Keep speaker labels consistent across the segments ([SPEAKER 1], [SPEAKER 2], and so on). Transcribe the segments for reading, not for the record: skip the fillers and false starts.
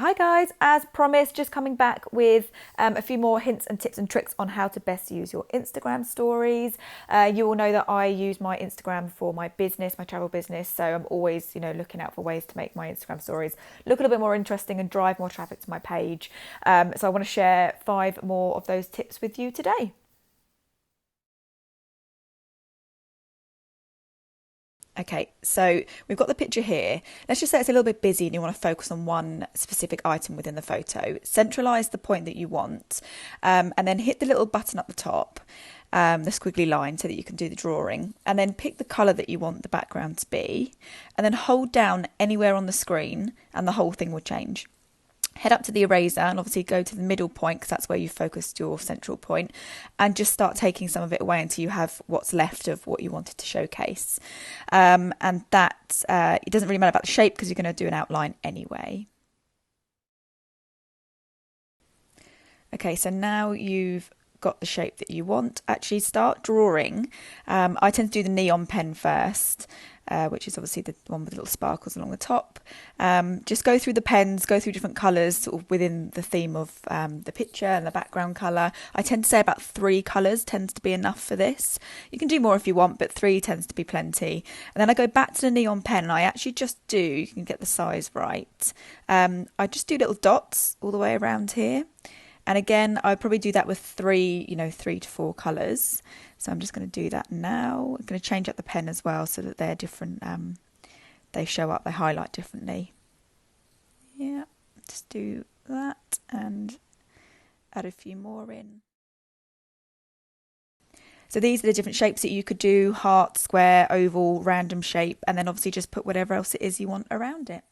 [SPEAKER 1] Hi guys, as promised, just coming back with a few more hints and tips and tricks on how to best use your Instagram stories. You all know that I use my Instagram for my business, my travel business, so I'm always, looking out for ways to make my Instagram stories look a little bit more interesting and drive more traffic to my page. So I want to share 5 more of those tips with you today. Okay, so we've got the picture here. Let's just say it's a little bit busy and you want to focus on one specific item within the photo. Centralize the point that you want, and then hit the little button up the top, the squiggly line, so that you can do the drawing. And then pick the colour that you want the background to be, and then hold down anywhere on the screen, and the whole thing will change. Head up to the eraser and obviously go to the middle point because that's where you focused your central point, and just start taking some of it away until you have what's left of what you wanted to showcase. And that it doesn't really matter about the shape because you're going to do an outline anyway. Okay, so now you've got the shape that you want. Actually, start drawing. I tend to do the neon pen first, which is obviously the one with little sparkles along the top. Just go through the pens, go through different colours sort of within the theme of the picture and the background colour. I tend to say about 3 colours tends to be enough for this. You can do more if you want, but 3 tends to be plenty. And then I go back to the neon pen and I actually just do, you can get the size right, I just do little dots all the way around here. And again, I probably do that with 3 to 4 colours. So I'm just going to do that now. I'm going to change up the pen as well so that they're different. They show up, they highlight differently. Yeah, just do that and add a few more in. So these are the different shapes that you could do: heart, square, oval, random shape, and then obviously just put whatever else it is you want around it.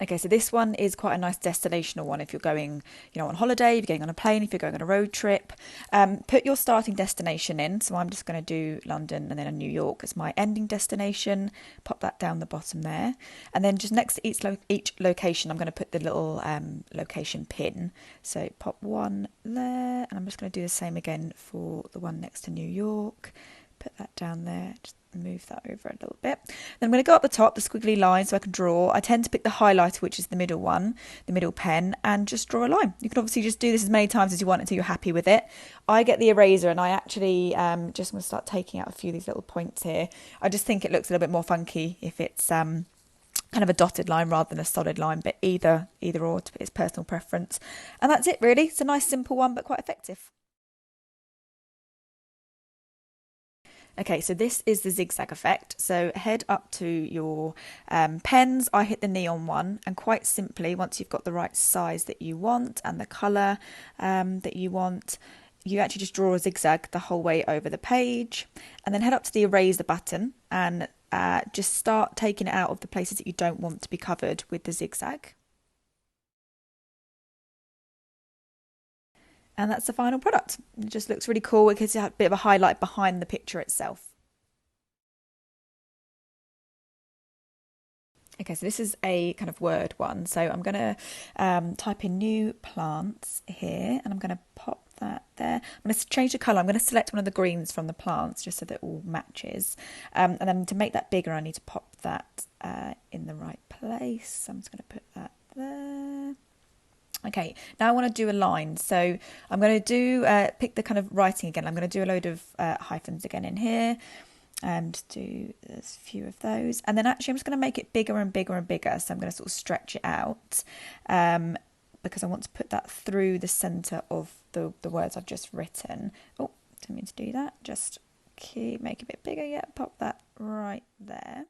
[SPEAKER 1] Okay, so this one is quite a nice destinational one if you're going, on holiday, if you're going on a plane, if you're going on a road trip. Put your starting destination in. So I'm just going to do London and then a New York as my ending destination. Pop that down the bottom there. And then just next to each location, I'm going to put the little location pin. So pop one there. And I'm just going to do the same again for the one next to New York. Put that down there. Just move that over a little bit. Then I'm going to go up the top, the squiggly line, so I can draw. I tend to pick the highlighter, which is the middle one, the middle pen, and just draw a line. You can obviously just do this as many times as you want until you're happy with it. I get the eraser and I actually just want to start taking out a few of these little points here. I just think it looks a little bit more funky if it's kind of a dotted line rather than a solid line, but either or, it's personal preference. And that's it really. It's a nice simple one but quite effective. Okay, so this is the zigzag effect. So head up to your pens. I hit the neon one, and quite simply, once you've got the right size that you want and the colour that you want, you actually just draw a zigzag the whole way over the page, and then head up to the eraser button and just start taking it out of the places that you don't want to be covered with the zigzag. And that's the final product. It just looks really cool. It gives you a bit of a highlight behind the picture itself. Okay, so this is a kind of word one. So I'm going to type in new plants here, and I'm going to pop that there. I'm going to change the colour. I'm going to select one of the greens from the plants just so that it all matches. And then to make that bigger, I need to pop that in the right place. So I'm just going to put that there. Okay, now I want to do a line. So I'm going to do pick the kind of writing again. I'm going to do a load of hyphens again in here and do a few of those. And then actually I'm just going to make it bigger and bigger and bigger. So I'm going to sort of stretch it out because I want to put that through the centre of the words I've just written. Oh, didn't mean to do that. Just make it a bit bigger. Yeah, pop that right there.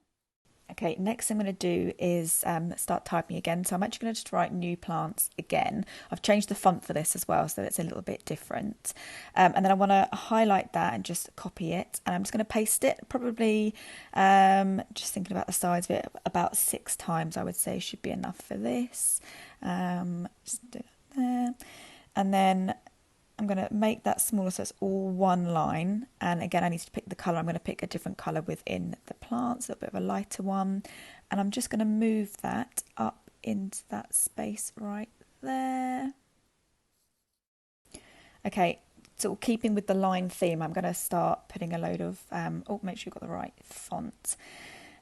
[SPEAKER 1] Okay, next thing I'm going to do is start typing again. So I'm actually going to just write new plants again. I've changed the font for this as well, so it's a little bit different. And then I want to highlight that and just copy it. And I'm just going to paste it, probably just thinking about the size of it, about 6 times I would say should be enough for this. Just do that there. And then I'm going to make that smaller so it's all one line. And again, I need to pick the colour. I'm going to pick a different colour within the plants, a little bit of a lighter one. And I'm just going to move that up into that space right there. Okay, so keeping with the line theme, I'm going to start putting a load of, make sure you've got the right font.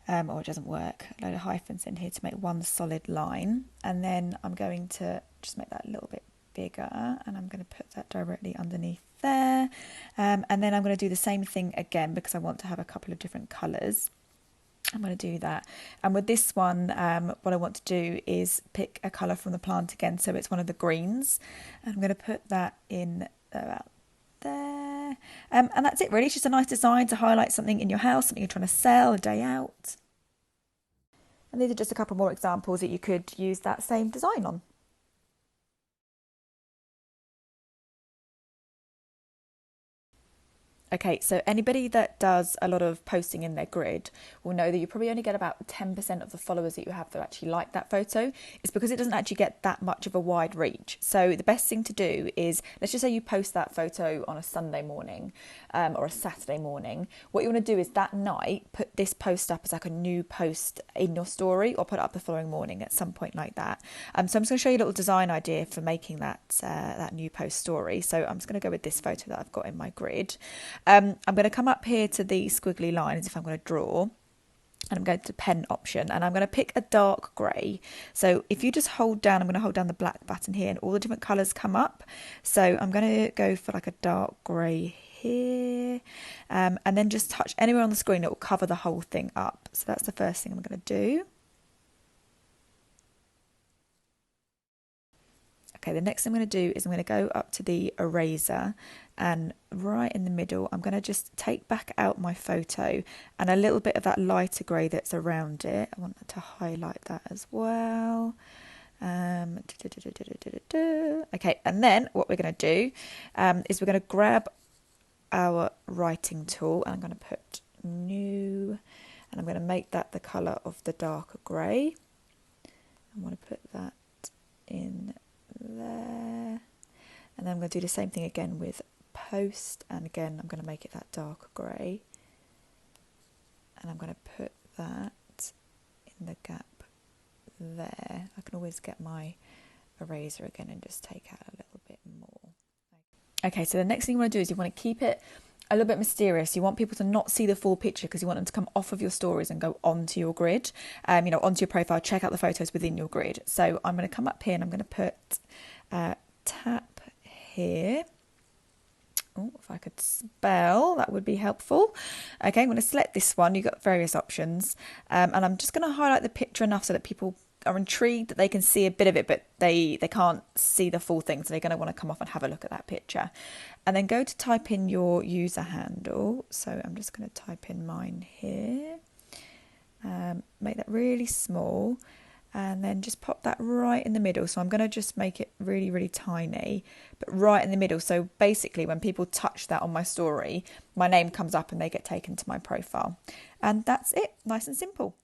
[SPEAKER 1] or it doesn't work. A load of hyphens in here to make one solid line, and then I'm going to just make that a little bit bigger, and I'm going to put that directly underneath there, and then I'm going to do the same thing again because I want to have a couple of different colours. I'm going to do that, and with this one what I want to do is pick a colour from the plant again, so it's one of the greens, and I'm going to put that in about there, and that's it really. It's just a nice design to highlight something in your house, something you're trying to sell, a day out. And these are just a couple more examples that you could use that same design on. Okay, so anybody that does a lot of posting in their grid will know that you probably only get about 10% of the followers that you have that actually like that photo. It's because it doesn't actually get that much of a wide reach. So the best thing to do is, let's just say you post that photo on a Sunday morning or a Saturday morning. What you want to do is that night, put this post up as like a new post in your story, or put it up the following morning at some point like that. So I'm just going to show you a little design idea for making that, that new post story. So I'm just going to go with this photo that I've got in my grid. I'm going to come up here to the squiggly lines if I'm going to draw, and I'm going to pen option, and I'm going to pick a dark grey. So if you just hold down, I'm going to hold down the black button here, and all the different colours come up. So I'm going to go for like a dark grey here, and then just touch anywhere on the screen that will cover the whole thing up. So that's the first thing I'm going to do. Okay, the next thing I'm going to do is I'm going to go up to the eraser, and right in the middle I'm going to just take back out my photo and a little bit of that lighter grey that's around it. I want to highlight that as well. Okay, and then what we're going to do is we're going to grab our writing tool, and I'm going to put new, and I'm going to make that the colour of the darker grey. I want to put that in there, and then I'm going to do the same thing again with post, and again I'm going to make it that dark grey, and I'm going to put that in the gap there. I can always get my eraser again and just take out a little bit more. Okay, so the next thing you want to do is you want to keep it a little bit mysterious. You want people to not see the full picture because you want them to come off of your stories and go onto your grid, onto your profile, check out the photos within your grid. So I'm going to come up here and I'm going to put tap here. Oh, if I could spell, that would be helpful. Okay, I'm going to select this one. You've got various options, and I'm just going to highlight the picture enough so that people are intrigued that they can see a bit of it, but they can't see the full thing, so they're going to want to come off and have a look at that picture. And then go to type in your user handle. So I'm just going to type in mine here, make that really small, and then just pop that right in the middle. So I'm going to just make it really, really tiny, but right in the middle. So basically when people touch that on my story, my name comes up and they get taken to my profile. And that's it, nice and simple.